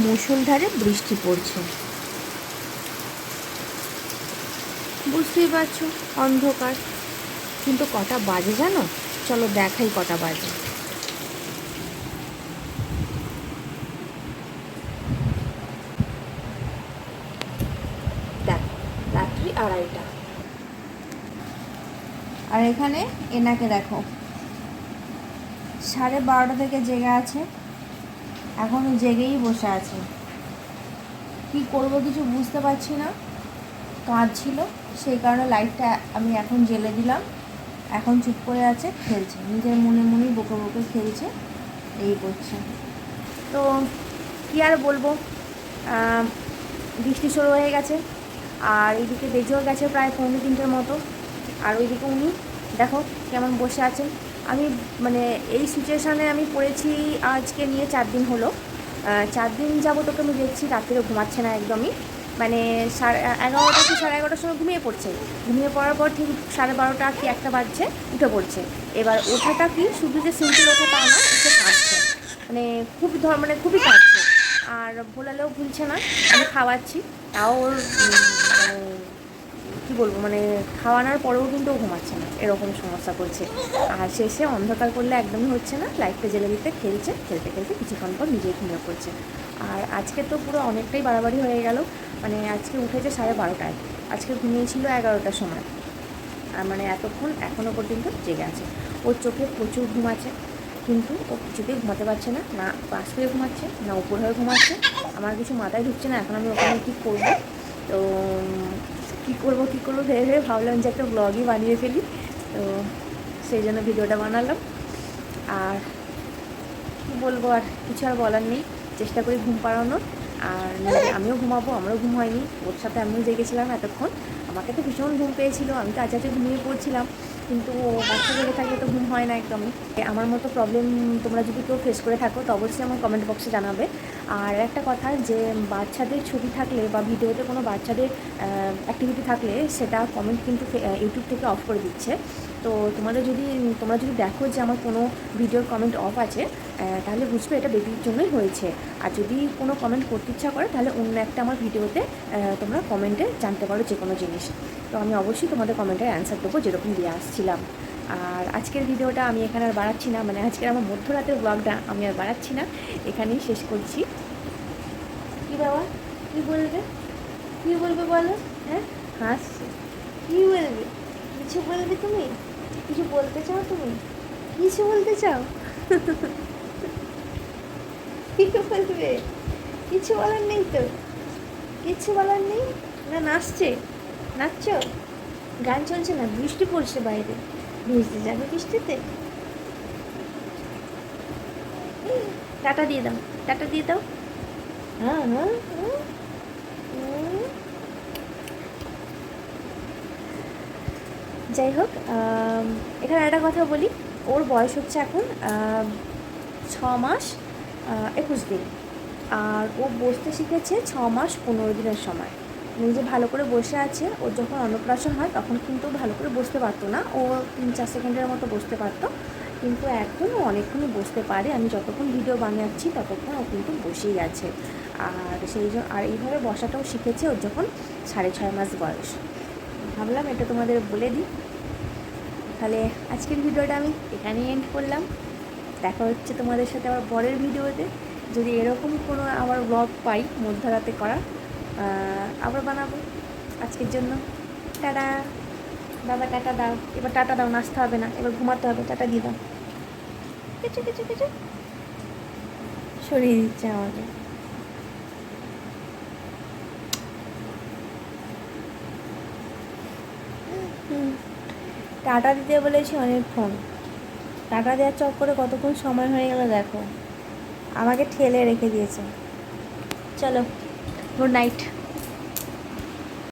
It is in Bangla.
মুষলধারে বৃষ্টি পড়ছে, বুঝতেই পারছো অন্ধকার। কিন্তু কটা বাজে জানো? চলো দেখাই কটা বাজে। দেখ, রাত্রি 2:30। আর এখানে এনাকে দেখো, 12:30 থেকে জেগে আছে, এখনও জেগেই বসে আছে। কি করব কিছু বুঝতে পারছি না। কাজ ছিল, সেই কারণে লাইটটা আমি এখন জ্বেলে দিলাম। এখন চুপ করে আছে, খেলছে, নিজের মনে মনেই বকে বকে খেলছে, এই করছে। তো কী আর বলবো, বৃষ্টি শুরু হয়ে গেছে। আর এইদিকে বেজেও গেছে প্রায় 2:45 মতো। আর ওইদিকে উনি দেখো কেমন বসে আছেন। আমি মানে এই সিচুয়েশানে আমি পড়েছি আজকে নিয়ে 4 দিন হলো। 4 দিন যাবো তোকে আমি দেখছি রাত্রে ঘুমাচ্ছে না একদমই। মানে 11:30 কি 11:30 সময় ঘুমিয়ে পড়ছে। ঘুমিয়ে পড়ার পর ঠিক 12:30 কি 1টা বাজছে উঠে পড়ছে। এবার ওঠাটা কি শুধু যে সিম্পল ওঠা তা না, এসে কাঁদছে, মানে খুবই কাঁদছে। আর ভোলালেও ভুলছে না, আমি খাওয়াচ্ছি তাও ওর মানে কী বলবো, মানে খাওয়ানোর পরেও কিন্তু ও ঘুমাচ্ছে না, এরকম সমস্যা করছে। আর শেষে অন্ধকার করলে একদমই হচ্ছে না, লাইটটা জ্বেলে দিতে খেলতে খেলতে কিছুক্ষণ পর নিজেই ঘুমিয়ে পড়ছে। আর আজকে তো পুরো অনেকটাই বাড়াবাড়ি হয়ে গেল। মানে আজকে উঠেছে 12:30টায়, আজকে ঘুমিয়েছিল 11টার সময়। আর মানে এতক্ষণ এখনও পর্যন্ত জেগে আছে। ওর চোখে প্রচুর ঘুম আছে, কিন্তু ও কিছুতেই ঘুমাতে পারছে না, না পাশ হয়ে ঘুমাচ্ছে না উপর হয়ে ঘুমাচ্ছে। আমার কিছু মাথায় ঢুকছে না এখন আমি ওখানে কী করবো। তো কী করবো ভেবে ভাবলাম যে একটা ব্লগই বানিয়ে ফেলি। তো সেই জন্য ভিডিওটা বানালাম। আর কী বলবো, আর কিছু আর বলার নেই। চেষ্টা করি ঘুম পাড়ানোর। আর আমিও ঘুমাবো, আমারও ঘুম হয়নি, ওর সাথে আমিও জেগেছিলাম এতক্ষণ। আমাকে তো ভীষণ ঘুম পেয়েছিল, আমি তো আজকে ঘুমিয়ে পড়ছিলাম, কিন্তু বাচ্চা জেগে থাকলে তো ঘুম হয় না একদমই। আমার মতো প্রবলেম তোমরা যদি কেউ ফেস করে থাকো তো অবশ্যই আমার কমেন্ট বক্সে জানাবে। আর একটা কথা, যে বাচ্চাদের ছবি থাকলে বা ভিডিওতে কোনো বাচ্চাদের অ্যাক্টিভিটি থাকলে সেটা কমেন্ট কিন্তু ইউটিউব থেকে অফ করে দিচ্ছে। তো তোমরা যদি দেখো যে আমার কোনো ভিডিওর কমেন্ট অফ আছে, তাহলে বুঝবে এটা বেবির জন্যই হয়েছে। আর যদি কোনো কমেন্ট করতে ইচ্ছা করে তাহলে অন্য একটা আমার ভিডিওতে তোমরা কমেন্টে জানতে পারো যে কোনো জিনিস। তো আমি অবশ্যই তোমাদের কমেন্টের অ্যান্সার দেবো, যেরকম দিয়ে আসছিলাম। আর আজকের ভিডিওটা আমি এখানে আর বাড়াচ্ছি না, মানে আজকের আমার মধ্যরাতের ব্লগটা আমি আর বাড়াচ্ছি না, এখানেই শেষ করছি। কী বাবা, কী বলবে বলো? হ্যাঁ, হাসছে। কী বলবে? কিছু বলবে তুমি? কিছু বলতে চাও তুমি? কিছু বলতে চাও? কী বলবে? কিছু বলার নেই তো? কিছু বলার নেই? না নাচছে? নাচছো? গান চলছে না, বৃষ্টি পড়ছে বাইরে, ভিজতে যাবে বৃষ্টিতে? টাটা দিয়ে দাও, টাটা দিয়ে দাও। হ্যাঁ হ্যাঁ হ্যাঁ। যাই হোক, এখানে একটা কথা বলি, ওর বয়স হচ্ছে এখন 6 মাস 21 দিন। আর ও বসতে শিখেছে 6 মাস 15 দিনের সময়। নিজে ভালো করে বসে আছে। ওর যখন অন্নপ্রাশন হয় তখন কিন্তু ভালো করে বসতে পারতো না, ও 3-4 সেকেন্ডের মতো বসতে পারতো, কিন্তু এখন ও অনেকক্ষণই বসতে পারে। আমি যতক্ষণ ভিডিও বানাচ্ছি ততক্ষণ ও কিন্তু বসেই আছে। আর সেই জন্য আর এইভাবে বসাটাও শিখেছে ওর যখন 6.5 মাস বয়স। ভাবলাম এটা তোমাদের বলে দিই। তাহলে আজকের ভিডিওটা আমি এখানেই এন্ড করলাম। দেখা হচ্ছে তোমাদের সাথে আবার পরের ভিডিওতে। যদি এরকম কোনো আমার ব্লগ পাই মধ্যরাতে করা, আবার বানাবো। আজকের জন্য টাটা। বাবা টাটা দাও, এবার টাটা দাও, নাচতে হবে না, এবার ঘুমাতে হবে, টাটা দিয়ে দাও। কিছু কিছু কিছু সরিয়ে দিচ্ছে আমাকে। টাটা দিতে বলেছি অনেকক্ষণ, টাটা দেওয়ার চক্করে কতক্ষণ সময় হয়ে গেল দেখো, আমাকে ঠেলে রেখে দিয়েছে। চলো, গুড নাইট।